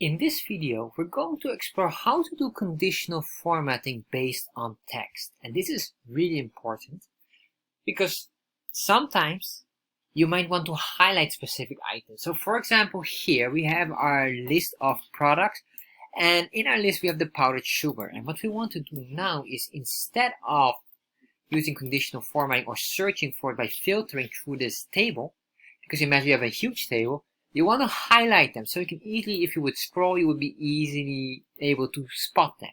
In this video, we're going to explore how to do conditional formatting based on text. And this is really important because sometimes you might want to highlight specific items. So for example, here we have our list of products, and in our list we have the powdered sugar. And what we want to do now is, instead of using conditional formatting or searching for it by filtering through this table, because imagine you have a huge table, you want to highlight them so you can easily, if you would scroll, you would be easily able to spot them.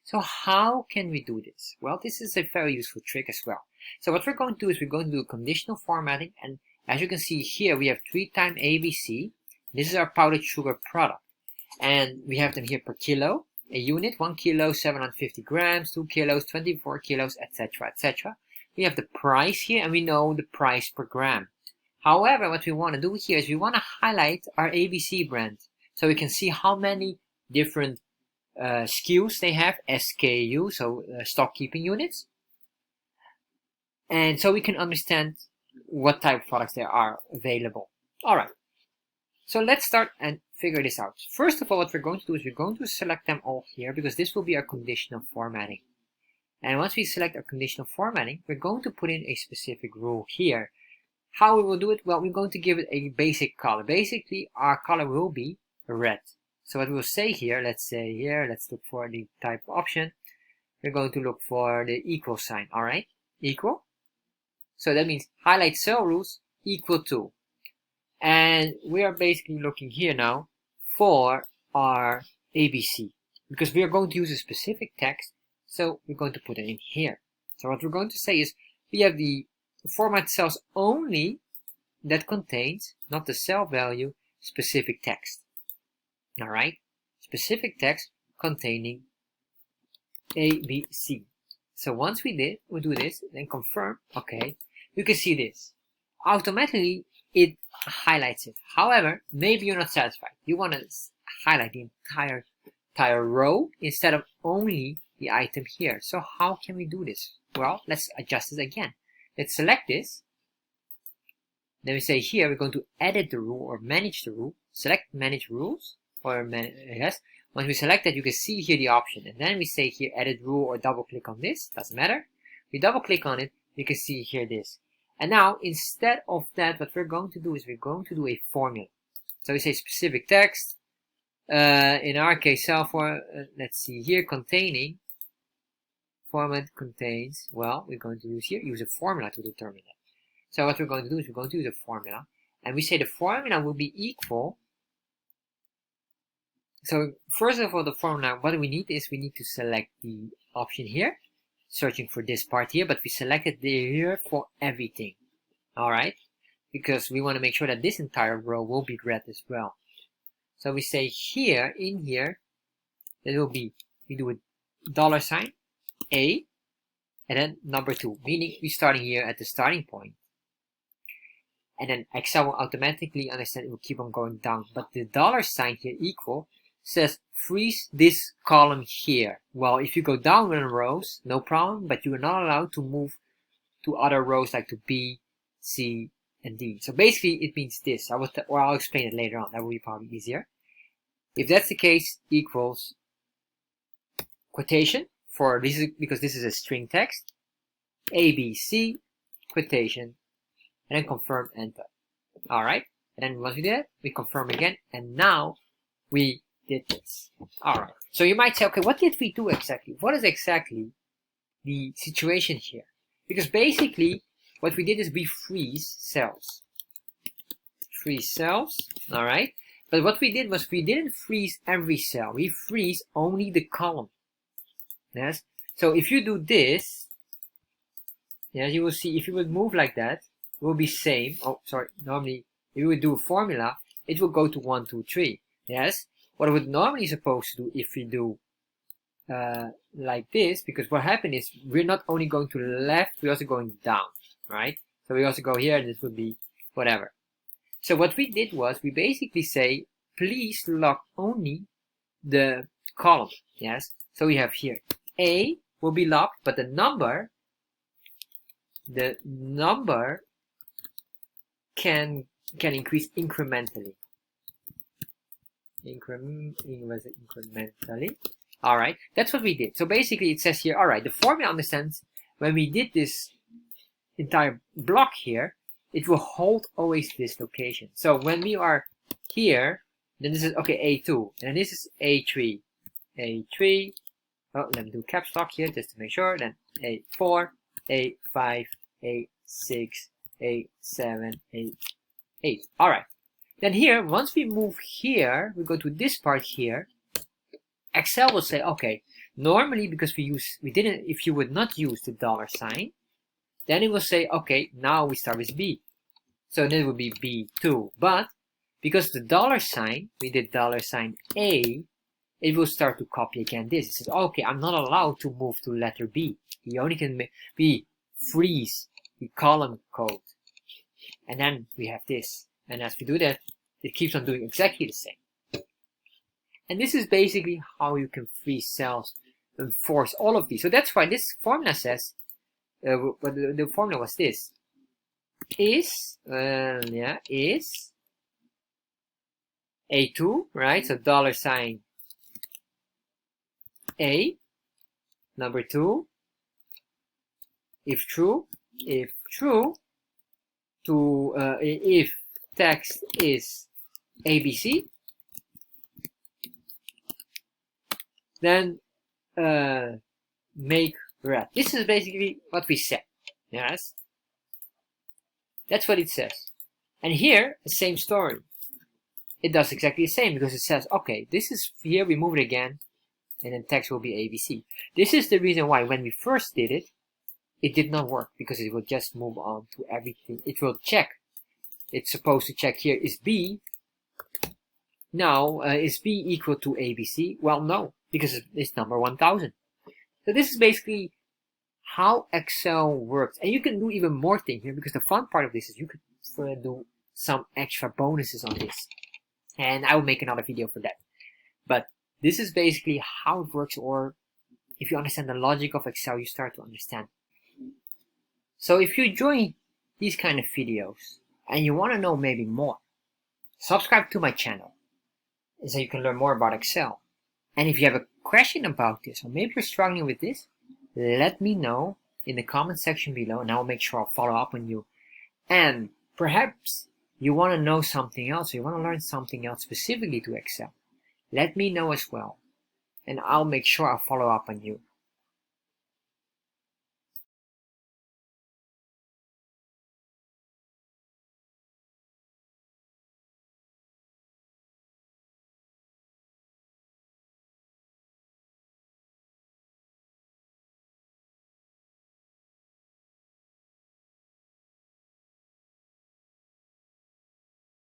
So how can we do this? Well, this is a very useful trick as well. So what we're going to do is we're going to do conditional formatting, and as you can see here, we have 3 times ABC. This is our powdered sugar product, and we have them here per kilo, a unit, 1 kilo, 750 grams, 2 kilos, 24 kilos, etc., etc. We have the price here, and we know the price per gram. However, what we want to do here is we want to highlight our ABC brand, so we can see how many different SKUs they have, SKU, so stock keeping units, and so we can understand what type of products there are available. Alright, so let's start and figure this out. First of all, what we're going to do is we're going to select them all here, because this will be our conditional formatting. And once we select our conditional formatting, we're going to put in a specific rule here. How we will do it? Well, we're going to give it a basic color. Basically, our color will be red. So what we'll say here, let's look for the type option. We're going to look for the equal sign, alright? Equal. So that means highlight cell rules equal to. And we are basically looking here now for our ABC, because we are going to use a specific text, so we're going to put it in here. So what we're going to say is we have the format cells only that contains, not the cell value, specific text. Alright? Specific text containing ABC. So once we do this, then confirm, okay, you can see this. Automatically, it highlights it. However, maybe you're not satisfied. You want to highlight the entire row instead of only the item here. So how can we do this? Well, let's adjust this again. Let's select this. Then we say here we're going to edit the rule or manage the rule. Select manage rules, or yes. Once we select that, you can see here the option, and then we say here edit rule or double click on this. Doesn't matter. We double click on it. You can see here this. And now instead of that, what we're going to do is we're going to do a formula. So we say specific text. In our case, cell for let's see here, containing. Format contains, well, we're going to use a formula to determine that. So what we're going to do is we're going to use a formula, and we say the formula will be equal. So first of all, the formula, what we need is we need to select the option here, searching for this part here, but we selected here for everything. Alright, because we want to make sure that this entire row will be red as well. So we say here, in here, it will be, we do a dollar sign, A, and then number 2, meaning we're starting here at the starting point. And then Excel will automatically understand it will keep on going down. But the dollar sign here, equal, says freeze this column here. Well, if you go down in rows, no problem, but you are not allowed to move to other rows like to B, C, and D. So basically it means this. I'll explain it later on. That will be probably easier. If that's the case, equals quotation. For this is because this is a string text, ABC, quotation, and then confirm, enter. Alright, and then once we did it, we confirm again, and now we did this. Alright, so you might say, okay, what did we do exactly? What is exactly the situation here? Because basically, what we did is we freeze cells. Freeze cells, alright, but what we did was we didn't freeze every cell, we freeze only the column. Yes. So if you do this, yes, you will see if you would move like that, it will be same. Oh, sorry. Normally, if you would do a formula, it will go to 1, 2, 3. Yes. What I would normally supposed to do if we do like this, because what happened is we're not only going to the left, we're also going down, right? So we also go here, and this would be whatever. So what we did was we basically say, please lock only the column. Yes. So we have here A will be locked, but the number can increase incrementally. incrementally. All right, that's what we did. So basically it says here, all right, the formula understands when we did this entire block here, it will hold always this location. So when we are here, then this is, okay, A2, and this is A3. A3, oh, let me do caps lock here just to make sure, then A4, A5, A6, A7, A8. All right. Then here, once we move here, we go to this part here, Excel will say, okay, normally because if you would not use the $sign, then it will say, okay, now we start with B. So then it would be B2. But because the $sign, we did $sign A, it will start to copy again this. It says, okay, I'm not allowed to move to letter B. You only can freeze the column code. And then we have this. And as we do that, it keeps on doing exactly the same. And this is basically how you can freeze cells and force all of these. So that's why this formula says, the formula was this. Is A2, right? So $sign A, number 2, if true, if text is ABC, then make red. This is basically what we said. Yes, that's what it says. And here, the same story. It does exactly the same because it says, okay, this is here, we move it again, and then text will be ABC. This is the reason why when we first did it, it did not work, because it will just move on to everything. It will check. It's supposed to check here, is B, now, is B equal to ABC? Well, no, because it's number 1000. So this is basically how Excel works. And you can do even more things here, because the fun part of this is you could do some extra bonuses on this. And I will make another video for that. But this is basically how it works, or if you understand the logic of Excel, you start to understand. So if you enjoy these kind of videos and you want to know maybe more, subscribe to my channel so you can learn more about Excel. And if you have a question about this, or maybe you're struggling with this, let me know in the comment section below, and I'll make sure I'll follow up on you. And perhaps you want to know something else, or you want to learn something else specifically to Excel. Let me know as well, and I'll make sure I'll follow up on you.